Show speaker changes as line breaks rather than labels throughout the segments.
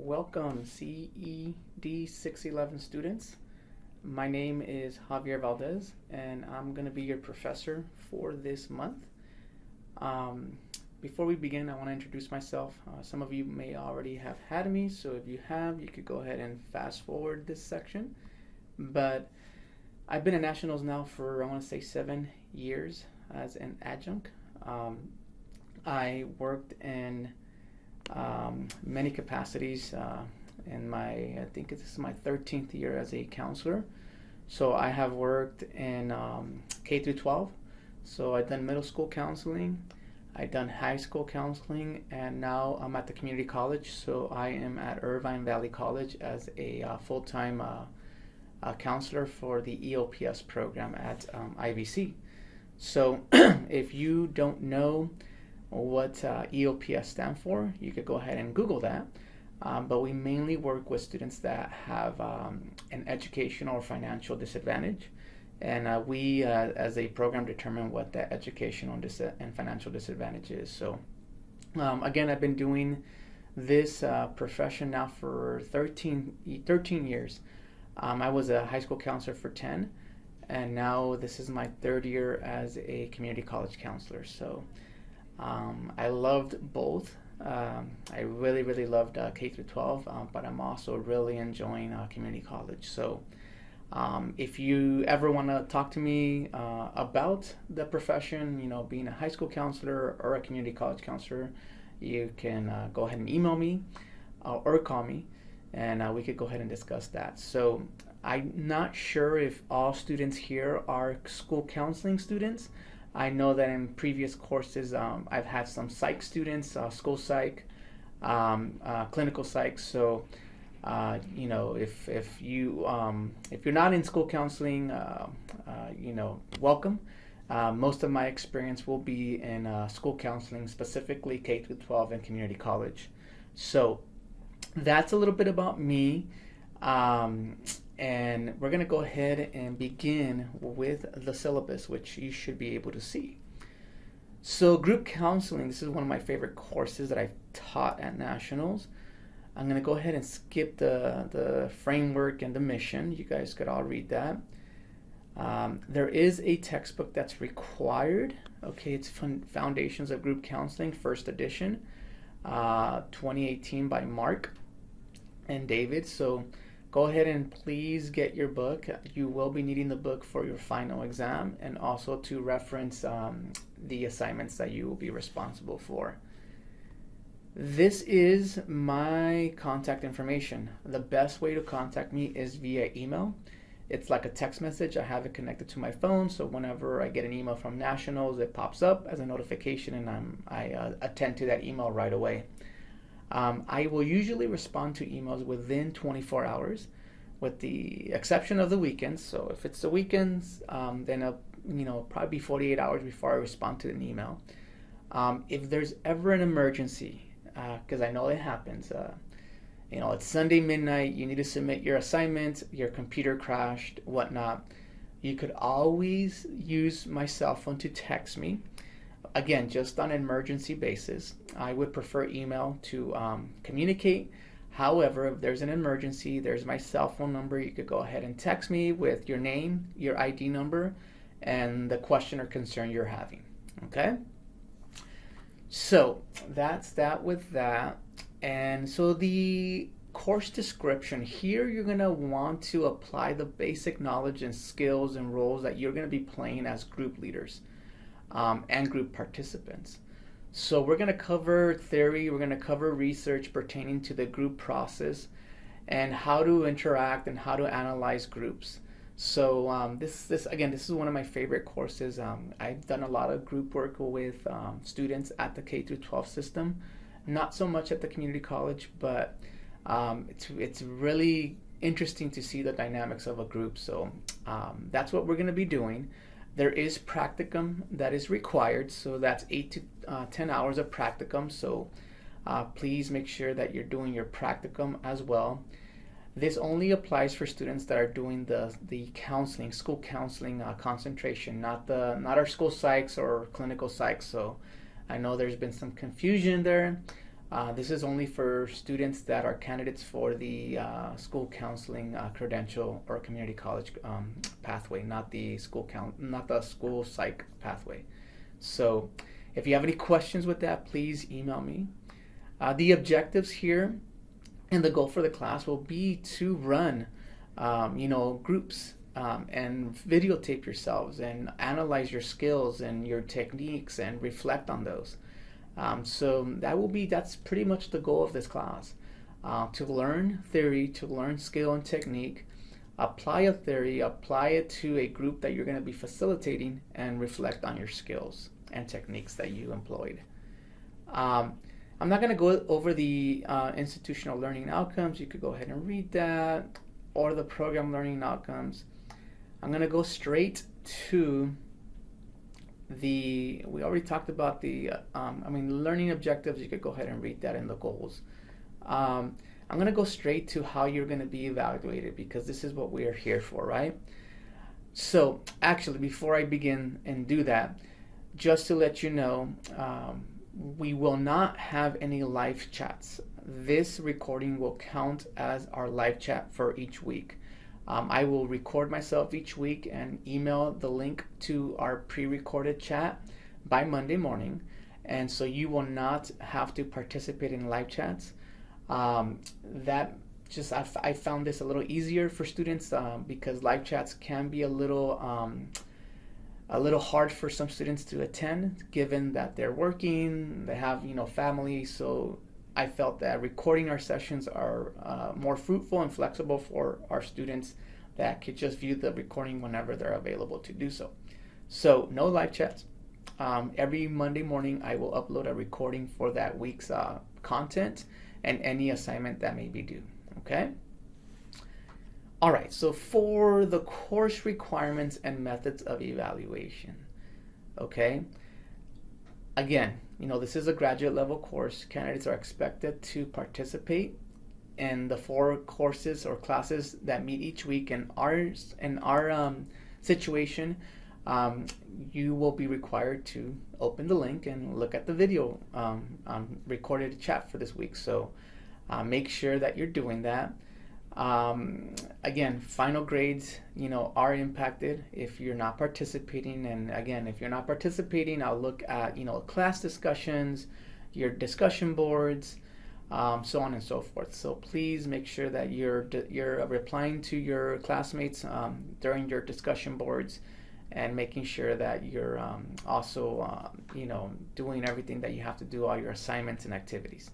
Welcome CED 611 students. My name is Javier Valdez and I'm going to be your professor for this month. Before we begin, I want to introduce myself. Some of you may already have had me, so if you have, you could go ahead and fast forward this section. But I've been at Nationals now for, I want to say, 7 years as an adjunct. I worked in many capacities in I think this is my 13th year as a counselor. So I have worked in K through 12. So I've done middle school counseling, I've done high school counseling, and now I'm at the community college. So I am at Irvine Valley College as a full-time counselor for the EOPS program at IVC. So if you don't know what EOPS stand for, you could go ahead and Google that. But we mainly work with students that have an educational or financial disadvantage. And we, as a program, determine what that educational and financial disadvantage is. So again, I've been doing this profession now for 13 years. I was a high school counselor for 10, and now this is my 3rd year as a community college counselor. So I loved both. I really loved K through 12, but I'm also really enjoying community college. So if you ever want to talk to me about the profession, being a high school counselor or a community college counselor, you can go ahead and email me or call me, and we could go ahead and discuss that. So I'm not sure if all students here are school counseling students. I know that in previous courses, I've had some psych students, school psych, clinical psych. So, if you're not in school counseling, welcome. Most of my experience will be in school counseling, specifically K through 12 and community college. So that's a little bit about me. And we're going to go ahead and begin with the syllabus, which you should be able to see. So group counseling, this is one of my favorite courses that I've taught at Nationals. I'm going to go ahead and skip the framework and the mission. You guys could all read that. There is a textbook that's required. Okay, it's Foundations of Group Counseling, 1st edition, 2018 by Mark and David. So go ahead and please get your book. You will be needing the book for your final exam and also to reference the assignments that you will be responsible for. This is my contact information. The best way to contact me is via email. It's like a text message. I have it connected to my phone, so whenever I get an email from Nationals, it pops up as a notification, and I attend to that email right away. I will usually respond to emails within 24 hours, with the exception of the weekends. So if it's the weekends, then probably be 48 hours before I respond to an email. If there's ever an emergency, because I know it happens, it's Sunday midnight, you need to submit your assignment, your computer crashed, whatnot, you could always use my cell phone to text me. Again, just on an emergency basis. I would prefer email to communicate. However, if there's an emergency, there's my cell phone number. You could go ahead and text me with your name, your ID number, and the question or concern you're having. Okay? So that's that with that. And so the course description here, you're going to want to apply the basic knowledge and skills and roles that you're going to be playing as group leaders. And group participants. So we're going to cover theory, we're going to cover research pertaining to the group process and how to interact and how to analyze groups. So this is one of my favorite courses. I've done a lot of group work with students at the K through 12 system, not so much at the community college, but it's really interesting to see the dynamics of a group. So that's what we're going to be doing. There is practicum that is required, so that's 8 to 10 hours of practicum. So please make sure that you're doing your practicum as well. This only applies for students that are doing the counseling, school counseling concentration, not our school psychs or clinical psychs. So I know there's been some confusion there. This is only for students that are candidates for the school counseling credential or community college pathway, not the not the school psych pathway. So, if you have any questions with that, please email me. The objectives here and the goal for the class will be to run, groups and videotape yourselves and analyze your skills and your techniques and reflect on those. So that's pretty much the goal of this class, to learn theory, to learn skill and technique, apply a theory, apply it to a group that you're going to be facilitating, and reflect on your skills and techniques that you employed. I'm not going to go over the institutional learning outcomes. You could go ahead and read that, or the program learning outcomes. I'm going to go straight to we already talked about the learning objectives. You could go ahead and read that in the goals. I'm going to go straight to how you're going to be evaluated, because this is what we are here for, right? So actually, before I begin and do that, just to let you know, we will not have any live chats. This recording will count as our live chat for each week. I will record myself each week and email the link to our pre-recorded chat by Monday morning. And so you will not have to participate in live chats. I found this a little easier for students because live chats can be a little hard for some students to attend, given that they're working, they have family. So I felt that recording our sessions are more fruitful and flexible for our students that could just view the recording whenever they're available to do so. So no live chats. Every Monday morning I will upload a recording for that week's content and any assignment that may be due. Okay? All right, so for the course requirements and methods of evaluation, okay? Again, this is a graduate level course. Candidates are expected to participate in the 4 courses or classes that meet each week. In our situation, you will be required to open the link and look at the video recorded chat for this week. So make sure that you're doing that. Again, final grades, are impacted if you're not participating. And again, if you're not participating, I'll look at, class discussions, your discussion boards, so on and so forth. So please make sure that you're replying to your classmates during your discussion boards, and making sure that you're also, doing everything that you have to do, all your assignments and activities.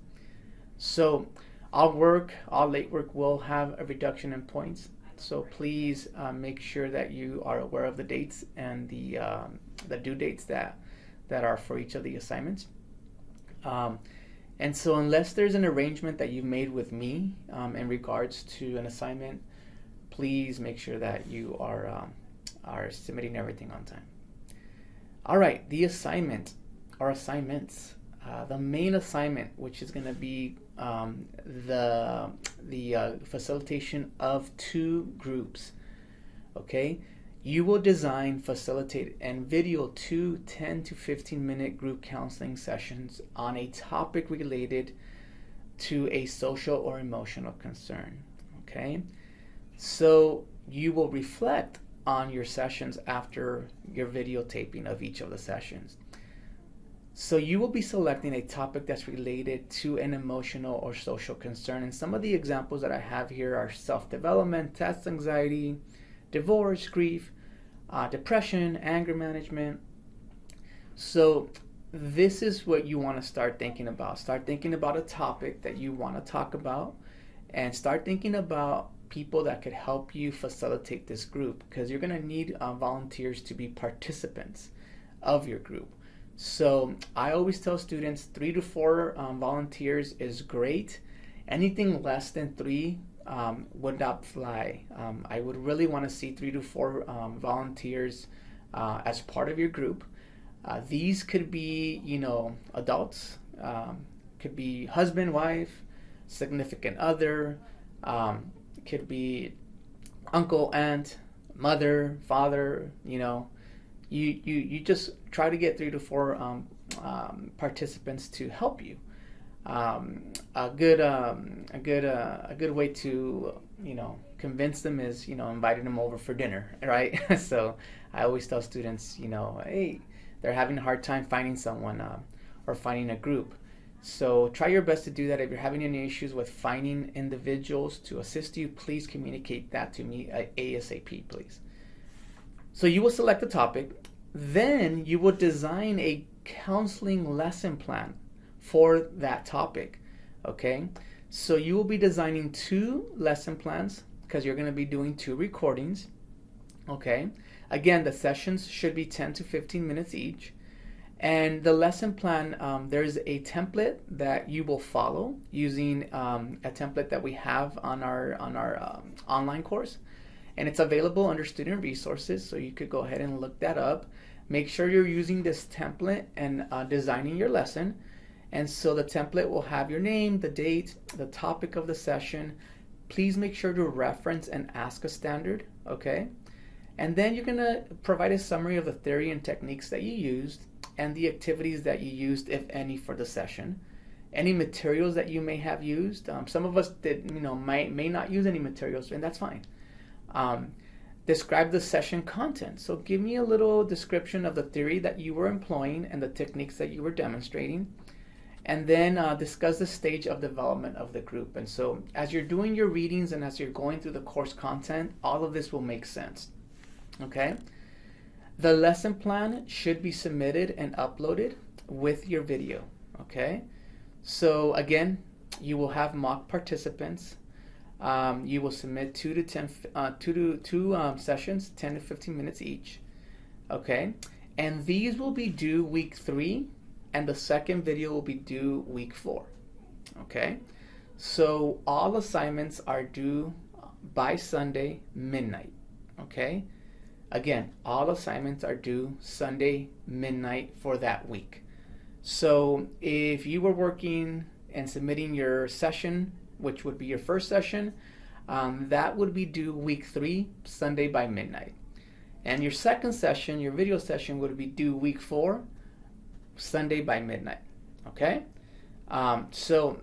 So all late work will have a reduction in points. So please make sure that you are aware of the dates and the due dates that are for each of the assignments. And so unless there's an arrangement that you've made with me in regards to an assignment, please make sure that you are submitting everything on time. All right, the assignment or assignments. The main assignment, which is going to be the facilitation of 2 groups. Okay, you will design, facilitate, and video 2 10 to 15 minute group counseling sessions on a topic related to a social or emotional concern. Okay, so you will reflect on your sessions after your videotaping of each of the sessions. So you will be selecting a topic that's related to an emotional or social concern. And some of the examples that I have here are self-development, test anxiety, divorce, grief, depression, anger management. So this is what you want to start thinking about. Start thinking about a topic that you want to talk about, and start thinking about people that could help you facilitate this group, because you're going to need volunteers to be participants of your group. So I always tell students 3 to 4 volunteers is great. Anything less than 3 would not fly. I would really want to see 3 to 4 volunteers as part of your group. These could be, adults, could be husband, wife, significant other, could be uncle, aunt, mother, father, You just try to get 3 to 4 participants to help you. A good way to convince them is inviting them over for dinner, right? So I always tell students, hey, they're having a hard time finding someone or finding a group. So try your best to do that. If you're having any issues with finding individuals to assist you, please communicate that to me ASAP, please. So you will select the topic, then you will design a counseling lesson plan for that topic, okay? So you will be designing 2 lesson plans because you're going to be doing 2 recordings, okay? Again, the sessions should be 10 to 15 minutes each. And the lesson plan, there's a template that you will follow using a template that we have on our online course. And it's available under student resources, so you could go ahead and look that up. Make sure you're using this template and designing your lesson. And so the template will have your name, the date, the topic of the session. Please make sure to reference and ask a standard, okay? And then you're gonna provide a summary of the theory and techniques that you used and the activities that you used, if any, for the session. Any materials that you may have used. Some of us may not use any materials, and that's fine. Describe the session content. So give me a little description of the theory that you were employing and the techniques that you were demonstrating. And then discuss the stage of development of the group. And so as you're doing your readings and as you're going through the course content, all of this will make sense. Okay? The lesson plan should be submitted and uploaded with your video. Okay? So again, you will have mock participants. You will submit 2 sessions, 10 to 15 minutes each. Okay? And these will be due week 3, and the second video will be due week 4. Okay? So all assignments are due by Sunday midnight. Okay? Again, all assignments are due Sunday midnight for that week. So if you were working and submitting your session, which would be your first session, that would be due week 3, Sunday by midnight. And your second session, your video session, would be due week 4, Sunday by midnight. Okay? So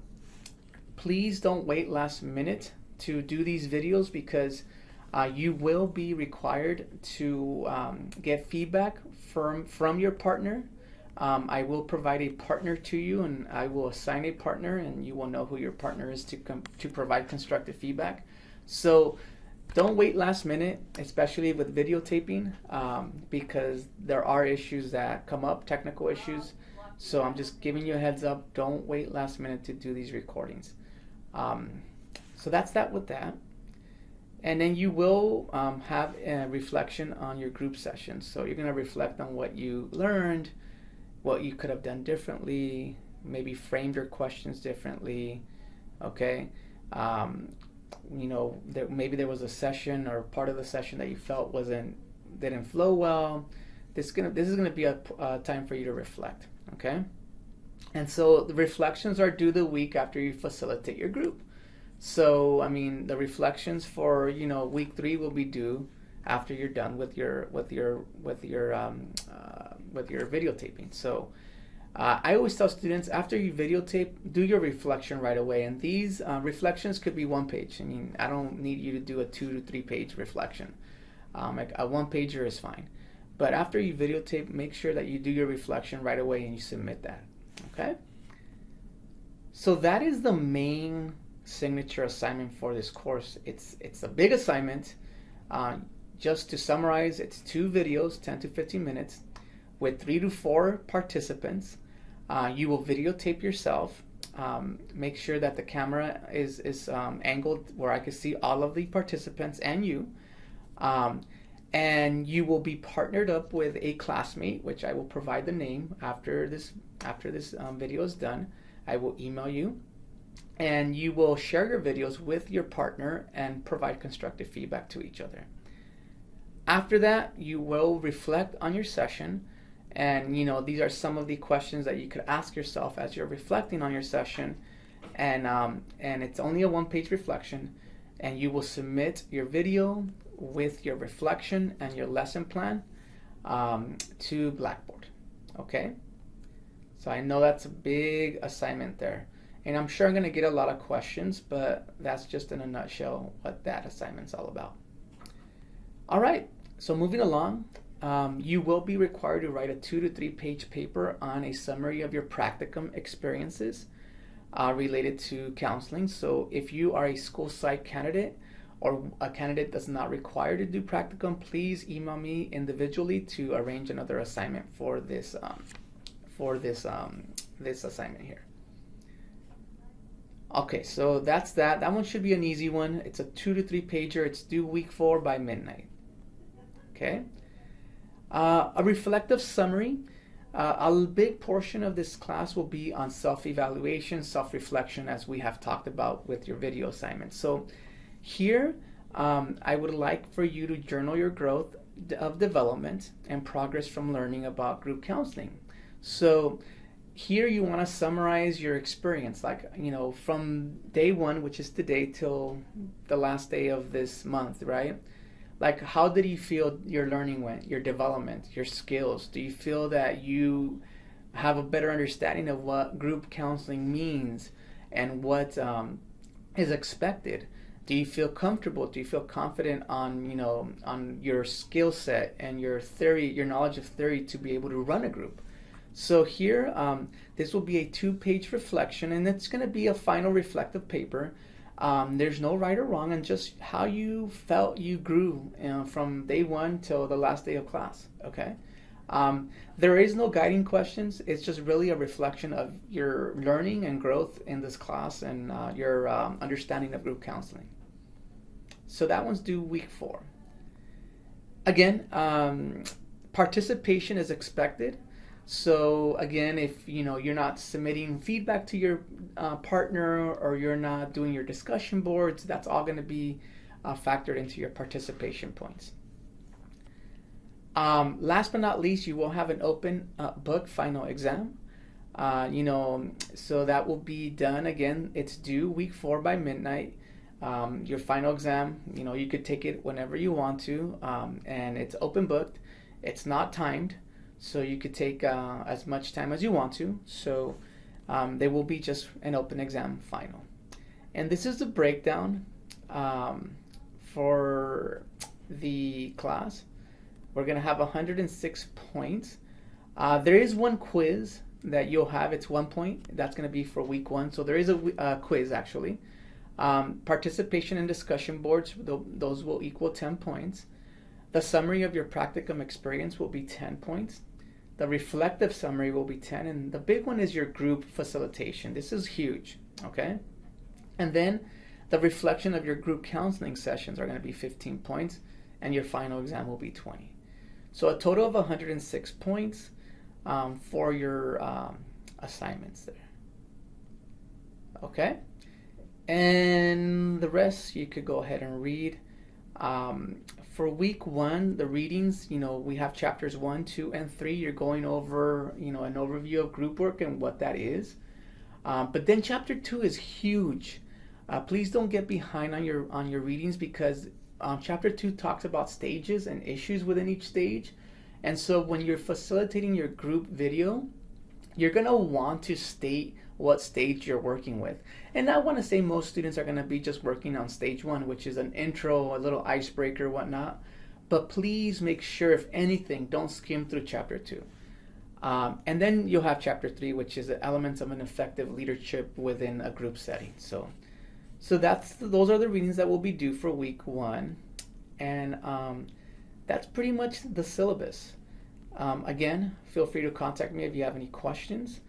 please don't wait last minute to do these videos, because you will be required to get feedback from your partner. I will provide a partner to you, and I will assign a partner, and you will know who your partner is to provide constructive feedback. So don't wait last minute, especially with videotaping, because there are issues that come up, technical issues. So I'm just giving you a heads up. Don't wait last minute to do these recordings. So that's that with that. And then you will have a reflection on your group sessions. So you're going to reflect on what you learned, what you could have done differently, maybe framed your questions differently, okay? Maybe there was a session or part of the session that you felt didn't flow well. This is gonna be a time for you to reflect, okay? And so the reflections are due the week after you facilitate your group. So the reflections for week 3 will be due after you're done with your videotaping. So I always tell students, after you videotape, do your reflection right away. And these reflections could be 1 page. I don't need you to do a 2 to 3 page reflection. Like a 1-pager is fine. But after you videotape, make sure that you do your reflection right away and you submit that. Okay? So that is the main signature assignment for this course. It's a big assignment. Just to summarize, it's 2 videos, 10 to 15 minutes, with 3 to 4 participants. You will videotape yourself. Make sure that the camera is angled where I can see all of the participants and you. And you will be partnered up with a classmate, which I will provide the name after this video is done. I will email you. And you will share your videos with your partner and provide constructive feedback to each other. After that, you will reflect on your session. And these are some of the questions that you could ask yourself as you're reflecting on your session. And it's only a 1-page reflection. And you will submit your video with your reflection and your lesson plan to Blackboard. Okay? So I know that's a big assignment there. And I'm sure I'm going to get a lot of questions, but that's just in a nutshell what that assignment's all about. All right, so moving along, you will be required to write a 2 to 3 page paper on a summary of your practicum experiences related to counseling. So if you are a school psych candidate or a candidate that's not required to do practicum, please email me individually to arrange another assignment for this this assignment here. Okay, so that's that. That one should be an easy one. It's a 2 to 3 pager. It's due week 4 by midnight. Okay. A reflective summary. A big portion of this class will be on self-evaluation, self-reflection, as we have talked about with your video assignments. So here, I would like for you to journal your growth of development and progress from learning about group counseling. So here you want to summarize your experience, like, from day 1, which is today, till the last day of this month, right? Like, how did you feel your learning went, your development, your skills? Do you feel that you have a better understanding of what group counseling means and what is expected? Do you feel comfortable? Do you feel confident on your skill set and your theory, your knowledge of theory to be able to run a group? So here, this will be a 2-page reflection, and it's going to be a final reflective paper. There's no right or wrong, and just how you felt you grew from day 1 till the last day of class. Okay. There is no guiding questions. It's just really a reflection of your learning and growth in this class and your understanding of group counseling. So that one's due week 4. Again, participation is expected. So again, if you're not submitting feedback to your partner, or you're not doing your discussion boards, that's all going to be factored into your participation points. Last but not least, you will have an open book final exam. So that will be done. Again, it's due week 4 by midnight. Your final exam, you could take it whenever you want to, and it's open booked. It's not timed. So you could take as much time as you want to. So they will be just an open exam final. And this is the breakdown for the class. We're going to have 106 points. There is one quiz that you'll have. It's 1 point. That's going to be for week 1. So there is a quiz, actually. Participation in discussion boards, those will equal 10 points. The summary of your practicum experience will be 10 points. The reflective summary will be 10. And the big one is your group facilitation. This is huge, okay? And then the reflection of your group counseling sessions are going to be 15 points. And your final exam will be 20. So a total of 106 points for your assignments there. Okay? And the rest you could go ahead and read. For week 1, the readings, we have chapters 1, 2, and 3. You're going over, an overview of group work and what that is. But then chapter 2 is huge. Please don't get behind on your readings, because chapter 2 talks about stages and issues within each stage. And so when you're facilitating your group video, you're going to want to state what stage you're working with. And I want to say most students are going to be just working on stage 1, which is an intro, a little icebreaker, whatnot. But please make sure, if anything, don't skim through chapter 2. And then you'll have chapter 3, which is the elements of an effective leadership within a group setting. So those are the readings that will be due for week 1. And that's pretty much the syllabus. Again, feel free to contact me if you have any questions.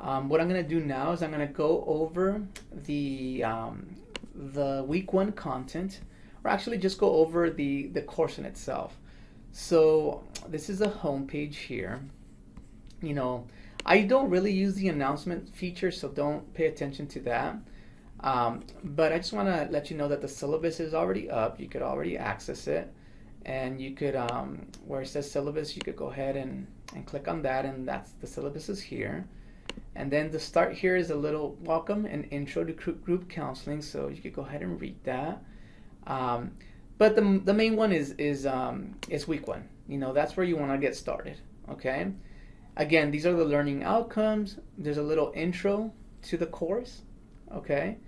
What I'm going to do now is I'm going to go over the week 1 content, or actually just go over the course in itself. So this is a home page here. I don't really use the announcement feature, so don't pay attention to that. But I just want to let you know that the syllabus is already up. You could already access it. And you could, where it says syllabus, you could go ahead and click on that, and that's the syllabus is here. And then the start here is a little welcome and intro to group counseling, so you could go ahead and read that. But the main one is week 1. That's where you want to get started. Okay. Again, these are the learning outcomes. There's a little intro to the course. Okay.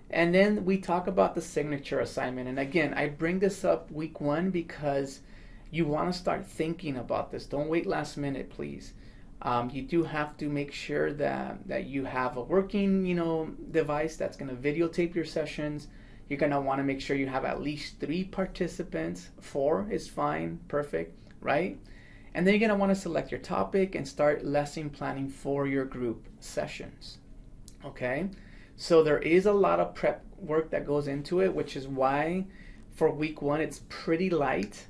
And then we talk about the signature assignment. And again, I bring this up week 1 because you want to start thinking about this. Don't wait last minute, please. You do have to make sure that you have a working, device that's going to videotape your sessions. You're going to want to make sure you have at least 3 participants. 4 is fine, perfect, right? And then you're going to want to select your topic and start lesson planning for your group sessions. Okay? So there is a lot of prep work that goes into it, which is why for week 1 it's pretty light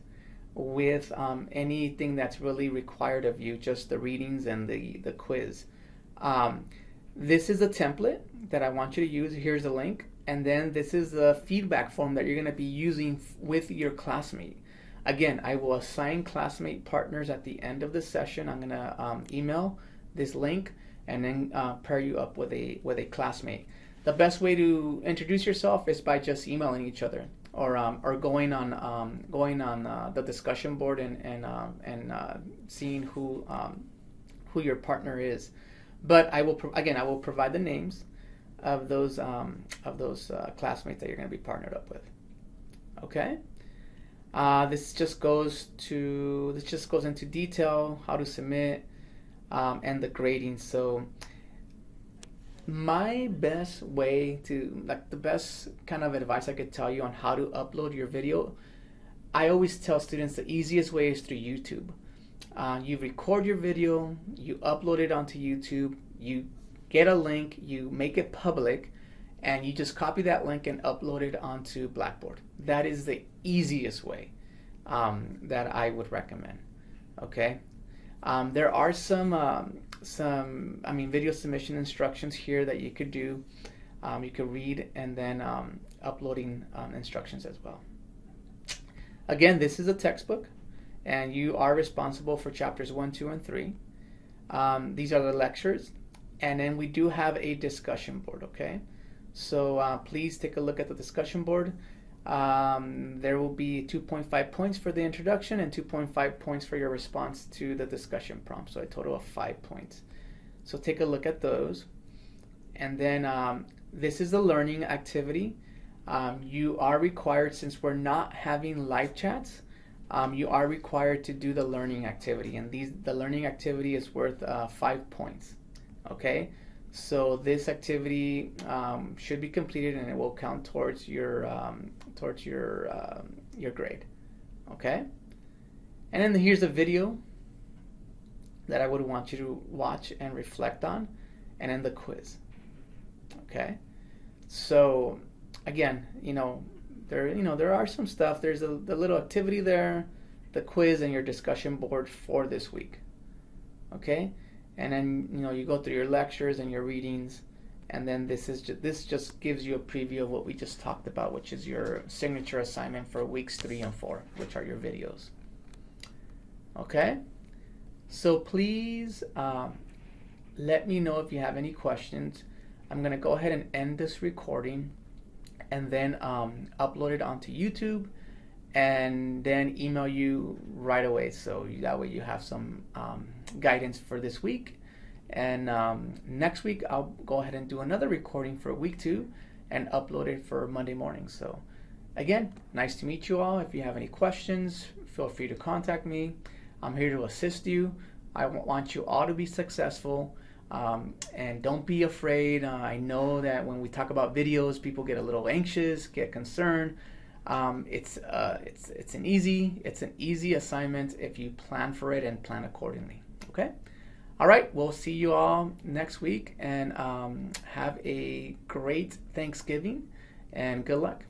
with anything that's really required of you, just the readings and the quiz. This is a template that I want you to use. Here's a link. And then this is the feedback form that you're going to be using with your classmate. Again, I will assign classmate partners at the end of the session. I'm going to email this link and then pair you up with a classmate. The best way to introduce yourself is by just emailing each other, or going on the discussion board and seeing who your partner is. But I will provide the names of those classmates that you're going to be partnered up with. Okay. This just goes into detail, how to submit, and the grading. So my best way to, the best kind of advice I could tell you on how to upload your video, I always tell students the easiest way is through YouTube. You record your video, you upload it onto YouTube, you get a link, you make it public, and you just copy that link and upload it onto Blackboard. That is the easiest way that I would recommend. Okay. There are some video submission instructions here that you could do. You could read, and then uploading instructions as well. Again, this is a textbook, and you are responsible for chapters 1, 2, and 3. These are the lectures, and then we do have a discussion board. Okay, so please take a look at the discussion board. There will be 2.5 points for the introduction and 2.5 points for your response to the discussion prompt, so a total of 5 points. So take a look at those. And then this is the learning activity. You are required, since we're not having live chats, you are required to do the learning activity, and the learning activity is worth 5 points. Okay, so this activity should be completed, and it will count towards your grade. Okay, and then here's a video that I would want you to watch and reflect on, and then the quiz. Okay, so again, there are some stuff. There's the little activity there, the quiz, and your discussion board for this week. Okay, and then you go through your lectures and your readings, and then this just gives you a preview of what we just talked about, which is your signature assignment for weeks 3 and 4, which are your videos. Okay, so please let me know if you have any questions. I'm gonna go ahead and end this recording, and then upload it onto YouTube, and then email you right away, so that way you have some guidance for this week. And next week I'll go ahead and do another recording for week 2 and upload it for Monday morning. So again, nice to meet you all. If you have any questions, feel free to contact me. I'm here to assist you. I want you all to be successful. And don't be afraid. I know that when we talk about videos, people get a little anxious, get concerned. It's an easy assignment if you plan for it and plan accordingly. Okay. All right. We'll see you all next week, and have a great Thanksgiving, and good luck.